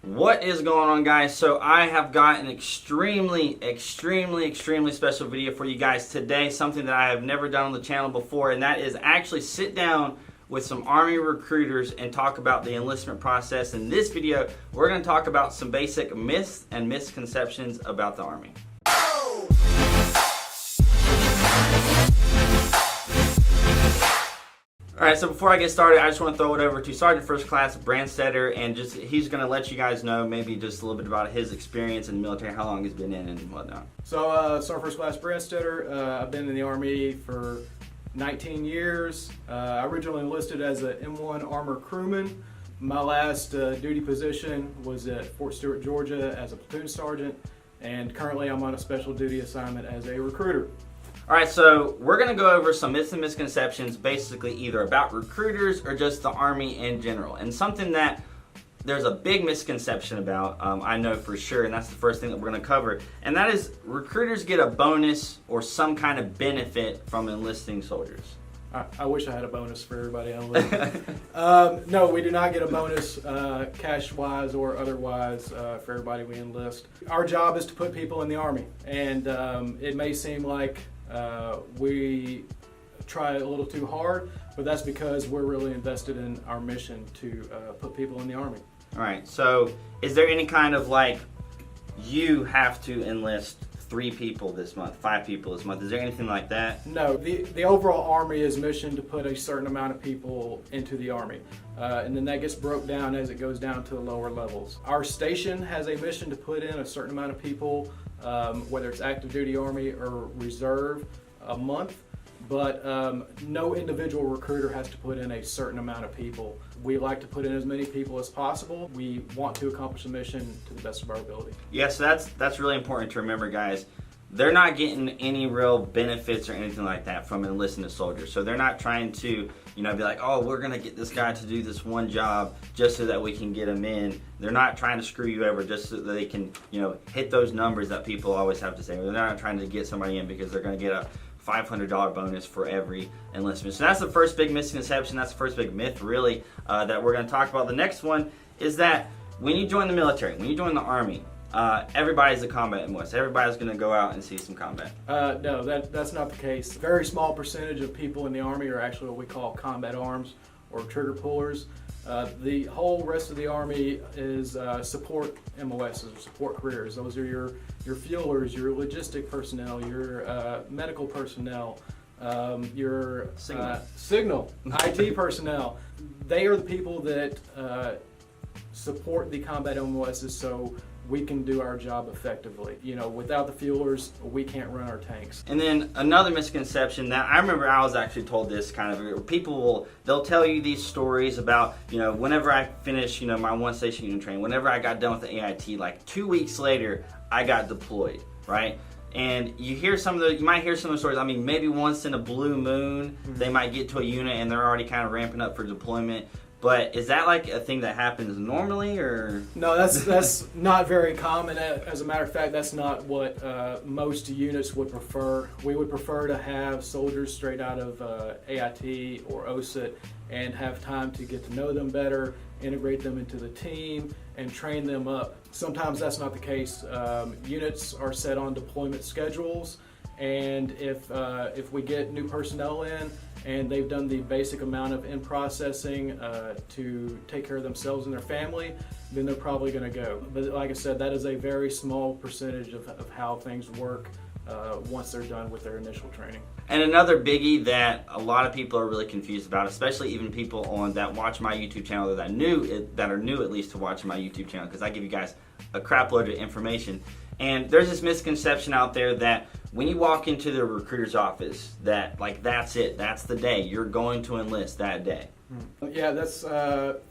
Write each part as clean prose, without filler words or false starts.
What is going on, guys? So I have got an extremely special video for you guys today, something that I have never done on the channel before, and that is actually sit down with some Army recruiters and talk about the enlistment process. In this video, we're going to talk about some basic myths and misconceptions about the Army. Alright, so before I get started, I just want to throw it over to Sergeant First Class Brandstetter, and he's going to let you guys know maybe just a little bit about his experience in the military, how long he's been in and whatnot. So, Sergeant First Class Brandstetter, I've been in the Army for 19 years. I originally enlisted as an M1 Armor Crewman. My last duty position was at Fort Stewart, Georgia as a platoon sergeant, and currently I'm on a special duty assignment as a recruiter. Alright, so we're going to go over some myths and misconceptions basically either about recruiters or just the Army in general. And something that there's a big misconception about, I know for sure, and that's the first thing that we're going to cover, and that is recruiters get a bonus or some kind of benefit from enlisting soldiers. I wish I had a bonus for everybody enlisted. No, we do not get a bonus cash-wise or otherwise for everybody we enlist. Our job is to put people in the Army, and it may seem like we try a little too hard, but that's because we're really invested in our mission to put people in the Army. All right, so is there any kind of like, you have to enlist 3 people this month, 5 people this month? Is there anything like that? No, the overall Army is mission to put a certain amount of people into the Army. And then that gets broke down as it goes down to the lower levels. Our station has a mission to put in a certain amount of people, whether it's active duty Army or reserve, a month, but no individual recruiter has to put in a certain amount of people. We like to put in as many people as possible. We want to accomplish the mission to the best of our ability. Yeah, so that's really important to remember, guys. They're not getting any real benefits or anything like that from enlisting a soldier. So they're not trying to, be like, oh, we're going to get this guy to do this one job just so that we can get him in. They're not trying to screw you over just so that they can, hit those numbers that people always have to say. They're not trying to get somebody in because they're going to get a $500 bonus for every enlistment. So that's the first big misconception. That's the first big myth, really, that we're going to talk about. The next one is that when you join the military, when you join the Army, everybody's a combat enlist. Everybody's going to go out and see some combat. No, that's not the case. A very small percentage of people in the Army are actually what we call combat arms or trigger pullers. The whole rest of the Army is support MOSs or support careers. Those are your fuelers, your logistic personnel, your medical personnel, your signal, IT personnel. They are the people that support the combat MOSs so we can do our job effectively. Without the fuelers, we can't run our tanks. And then another misconception that I remember I was actually told this they'll tell you these stories about, whenever I finished, my one station unit training, whenever I got done with the AIT, like 2 weeks later, I got deployed, right? And you might hear some of the stories. I mean, maybe once in a blue moon, they might get to a unit and they're already kind of ramping up for deployment. But is that like a thing that happens normally, or? No, that's not very common. As a matter of fact, that's not what most units would prefer. We would prefer to have soldiers straight out of AIT or OSIT and have time to get to know them better, integrate them into the team, and train them up. Sometimes that's not the case. Units are set on deployment schedules, and if we get new personnel in and they've done the basic amount of in-processing to take care of themselves and their family, then they're probably going to go. But like I said, that is a very small percentage of how things work once they're done with their initial training. And another biggie that a lot of people are really confused about, especially even people that watch my YouTube channel that are new at least to watching my YouTube channel, because I give you guys a crap load of information. And there's this misconception out there that when you walk into the recruiter's office, that that's it, that's the day, you're going to enlist that day. Yeah, that's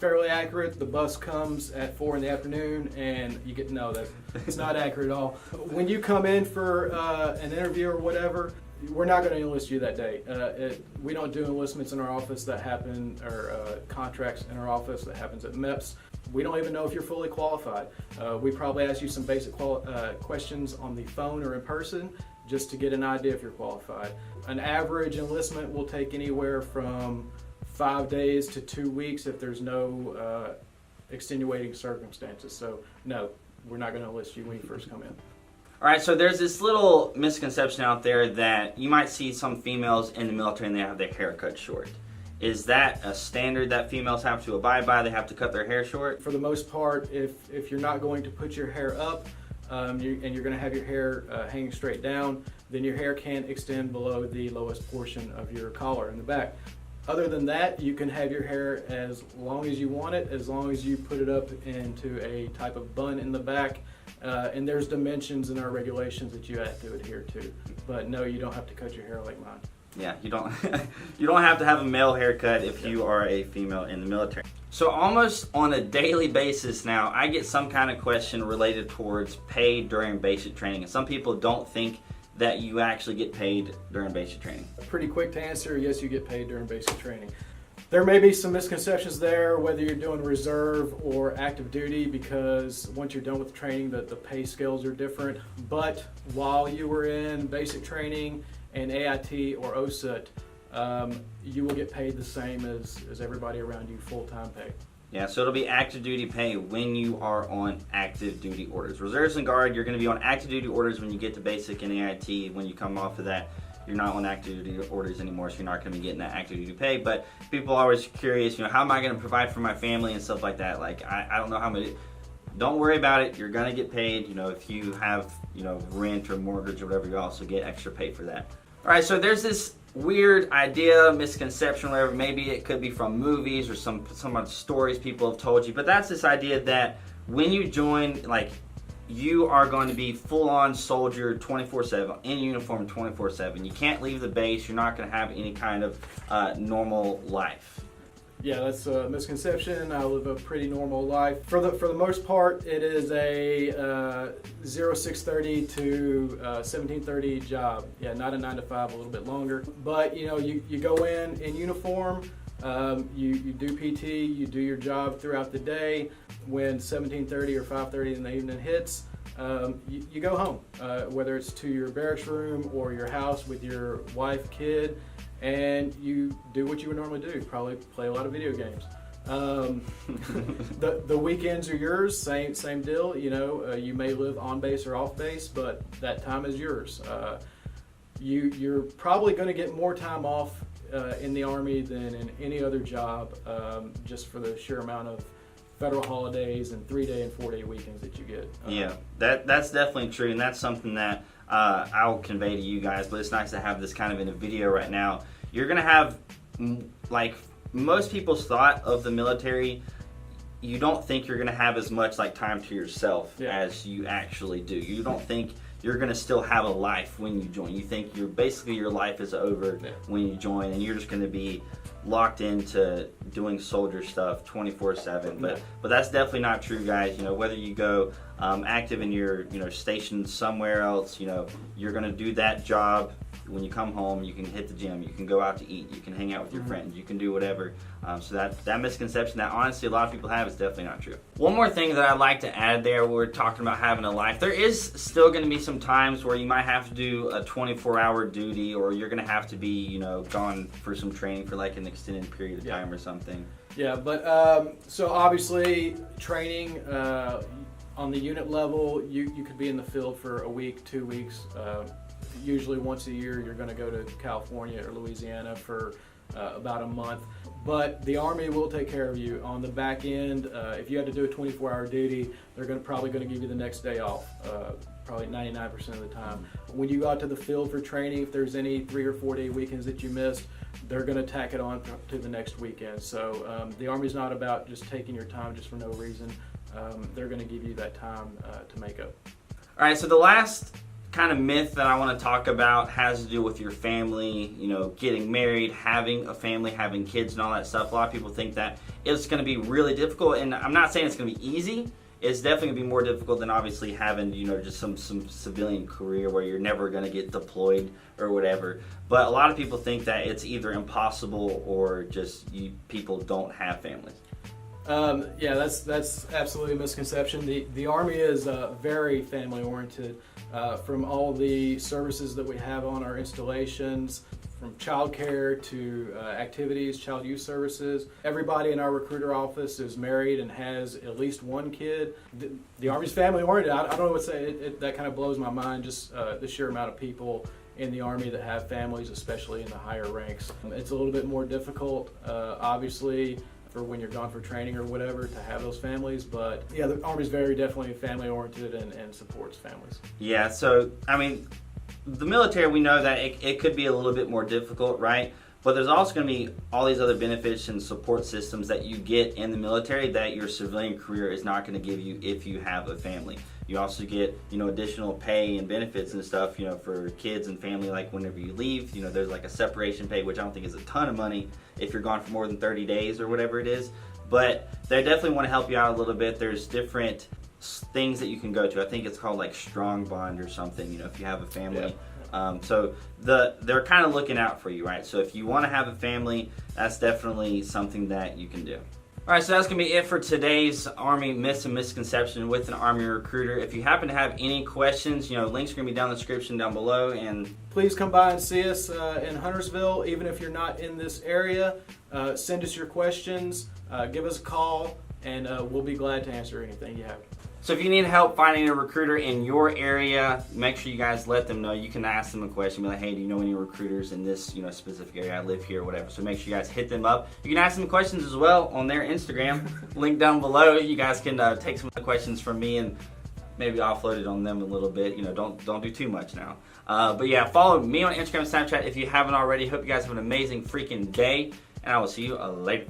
fairly accurate. The bus comes at 4 in the afternoon and you get to know that it's not accurate at all. When you come in for an interview or whatever, we're not going to enlist you that day. We don't do enlistments in our office that happen, or contracts in our office that happens at MEPS. We don't even know if you're fully qualified. We probably ask you some basic questions on the phone or in person just to get an idea if you're qualified. An average enlistment will take anywhere from 5 days to 2 weeks if there's no extenuating circumstances. So no, we're not going to enlist you when you first come in. All right, so there's this little misconception out there that you might see some females in the military and they have their hair cut short. Is that a standard that females have to abide by? They have to cut their hair short? For the most part, if you're not going to put your hair up and you're going to have your hair hanging straight down, then your hair can't extend below the lowest portion of your collar in the back. Other than that, you can have your hair as long as you want it, as long as you put it up into a type of bun in the back. And there's dimensions in our regulations that you have to adhere to. But no, you don't have to cut your hair like mine. Yeah, you don't you don't have to have a male haircut if you are a female in the military. So almost on a daily basis now, I get some kind of question related towards pay during basic training. And some people don't think that you actually get paid during basic training. Pretty quick to answer, yes, you get paid during basic training. There may be some misconceptions there, whether you're doing reserve or active duty, because once you're done with training, the pay scales are different. But while you were in basic training and AIT or OSUT, you will get paid the same as everybody around you, full-time pay. Yeah, so it'll be active duty pay when you are on active duty orders. Reserves and Guard, you're going to be on active duty orders when you get to basic and AIT. When you come off of that, you're not on active duty orders anymore, so you're not going to be getting that active duty pay. But people are always curious, how am I going to provide for my family and stuff like that? Like, I don't know how many. Don't worry about it. You're going to get paid. If you have, rent or mortgage or whatever, you also get extra pay for that. All right, so there's this weird idea, misconception, whatever. Maybe it could be from movies or some of the stories people have told you, but that's this idea that when you join, you are going to be full-on soldier 24/7, in uniform 24/7. You can't leave the base. You're not going to have any kind of normal life. Yeah, that's a misconception. I live a pretty normal life. For the most part, it is a 06:30 to 17:30 job. Yeah, not a 9 to 5, a little bit longer. But you go in uniform. You do PT. You do your job throughout the day. When 17:30 or 5:30 in the evening hits, you go home. Whether it's to your barracks room or your house with your wife, kid. And you do what you would normally do, probably play a lot of video games. The weekends are yours, same deal. You may live on base or off base, but that time is yours. You're probably going to get more time off in the Army than in any other job, just for the sheer amount of federal holidays and 3-day and 4-day weekends that you get. Yeah, that's definitely true, and that's something that I'll convey to you guys, but it's nice to have this kind of in a video right now. You're going to have, most people's thought of the military, you don't think you're going to have as much time to yourself as you actually do. You don't think you're going to still have a life when you join. You think your life is over when you join, and you're just going to be locked into doing soldier stuff 24/7. But that's definitely not true, guys. Whether you go active and you're stationed somewhere else, you're going to do that job. When you come home, you can hit the gym, you can go out to eat, you can hang out with your friends, you can do whatever. So that misconception that honestly a lot of people have is definitely not true. One more thing that I'd like to add there, we're talking about having a life. There is still going to be some times where you might have to do a 24-hour duty, or you're going to have to be, gone for some training for an extended period of time or something. Yeah, but so obviously training on the unit level, you could be in the field for a week, 2 weeks. Usually once a year you're going to go to California or Louisiana for about a month. But the Army will take care of you on the back end. If you have to do a 24-hour duty, they're probably going to give you the next day off, probably 99% of the time. When you go out to the field for training, if there's any 3 or 4 day weekends that you missed, they're going to tack it on to the next weekend. So the Army's not about just taking your time just for no reason. They're going to give you that time to make up. All right, so the last kind of myth that I want to talk about has to do with your family, getting married, having a family, having kids and all that stuff. A lot of people think that it's going to be really difficult, and I'm not saying it's going to be easy. It's definitely going to be more difficult than obviously having, just some civilian career where you're never going to get deployed or whatever. But a lot of people think that it's either impossible or just people don't have families. Yeah, that's absolutely a misconception. The Army is very family oriented. From all the services that we have on our installations, from childcare to activities, child youth services. Everybody in our recruiter office is married and has at least one kid. The Army's family oriented. I don't know what to say. That kind of blows my mind, just the sheer amount of people in the Army that have families, especially in the higher ranks. It's a little bit more difficult, obviously, for when you're gone for training or whatever, to have those families. But yeah, the Army's very definitely family oriented and supports families. Yeah, so I mean, the military, we know that it could be a little bit more difficult, right? But there's also going to be all these other benefits and support systems that you get in the military that your civilian career is not going to give you if you have a family. You also get, additional pay and benefits and stuff, for kids and family, like whenever you leave, there's like a separation pay, which I don't think is a ton of money if you're gone for more than 30 days or whatever it is. But they definitely want to help you out a little bit. There's different things that you can go to. I think it's called like Strong Bond or something, if you have a family. Yeah. So they're kind of looking out for you, right? So if you want to have a family, that's definitely something that you can do. All right, so that's going to be it for today's Army Myths and Misconceptions with an Army recruiter. If you happen to have any questions, links are going to be down in the description down below. And please come by and see us in Huntersville, even if you're not in this area. Send us your questions, give us a call, and we'll be glad to answer anything you have. So if you need help finding a recruiter in your area, make sure you guys let them know. You can ask them a question, be like, hey, do you know any recruiters in this specific area? I live here or whatever. So make sure you guys hit them up. You can ask them questions as well on their Instagram. Link down below. You guys can take some of the questions from me and maybe offload it on them a little bit. Don't do too much now. But yeah, follow me on Instagram and Snapchat if you haven't already. Hope you guys have an amazing freaking day, and I will see you later.